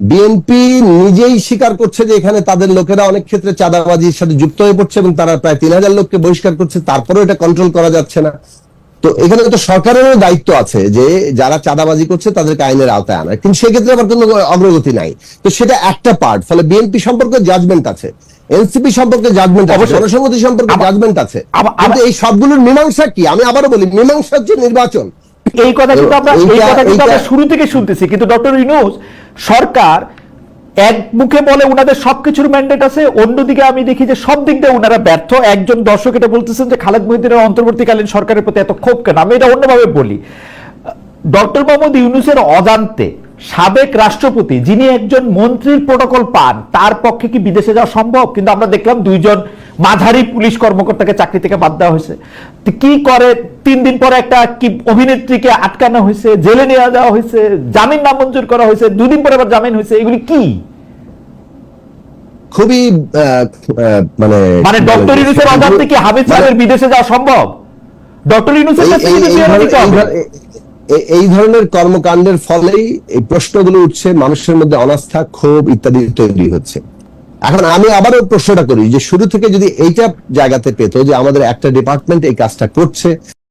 BNP নিজেই স্বীকার করছে যে এখানে তাদের লোকেরা অনেক ক্ষেত্রে চাঁদাবাজির সাথে যুক্ত হয়ে পড়ছে এবং তারা প্রায় 3000 লোককে বহিষ্কার করছে, তারপরেও এটা কন্ট্রোল করা যাচ্ছে না। তো এখানে তো সরকারেরও দায়িত্ব আছে যে যারা চাঁদাবাজি করছে তাদেরকে আইনের আওতায় আনা, কিন্তু সেক্ষেত্রে আবার কোনো অগ্রগতি নাই। তো সেটা একটা পার্ট। ফলে বিএনপি সম্পর্কে জাজমেন্ট আছে, এনসিপি সম্পর্কে জাজমেন্ট আছে, জনসংহতি সম্পর্কে জাজমেন্ট আছে, কিন্তু এই সবগুলোর মীমাংসা কি? আমি আবারও বলি, মীমাংসা হচ্ছে নির্বাচন। এই কথা কিন্তু আমরা শুরু থেকে শুনতেছি, কিন্তু ডক্টর ইউনূস সরকার এক মুখে বলে উনাদের সবকিছুর ম্যান্ডেট আছে, অন্যদিকে আমি দেখি যে সব দিক দিয়ে উনারা ব্যর্থ। একজন দর্শক এটা বলতেছেন যে খালেদ মহিউদ্দিনের অন্তর্বর্তীকালীন সরকারের প্রতি এত ক্ষোভ কেন? আমি এটা অন্যভাবে বলি, ডক্টর মোহাম্মদ ইউনূসের অজান্তে সাবেক রাষ্ট্রপতি যিনি একজন মন্ত্রীর প্রোটোকল পান, তার পক্ষে কি বিদেশে যাওয়া সম্ভব? কিন্তু আমরা দেখলাম দুইজন মাঝারি পুলিশ কর্মকর্তাকে চাকরি থেকে বাদ দেওয়া হয়েছে। কি করে 3 দিন পরে একটা কি অভিনেত্রীকে আটকানো হয়েছে, জেলে নিয়ে যাওয়া হয়েছে, জামিন নামঞ্জুর করা হয়েছে, 2 দিন পরে আবার জামিন হয়েছে। এগুলি কি? খুবই মানে ডক্টর ইউনূসের অজান্তে কি হামিদ সাহেবের বিদেশে যাওয়া সম্ভব? ডক্টর ইউনূসের কাছে এই ধরনের কর্মকাণ্ডের ফলেই এই প্রশ্নগুলো উঠছে, মানুষের মধ্যে অনাস্থা, ক্ষোভ ইত্যাদি তৈরি হচ্ছে। এখন আমি আবারও প্রশ্নটা করি যে শুরু থেকে যদি এইটা জায়গাতে পেতো যে আমাদের একটা ডিপার্টমেন্ট এই কাজটা করছে,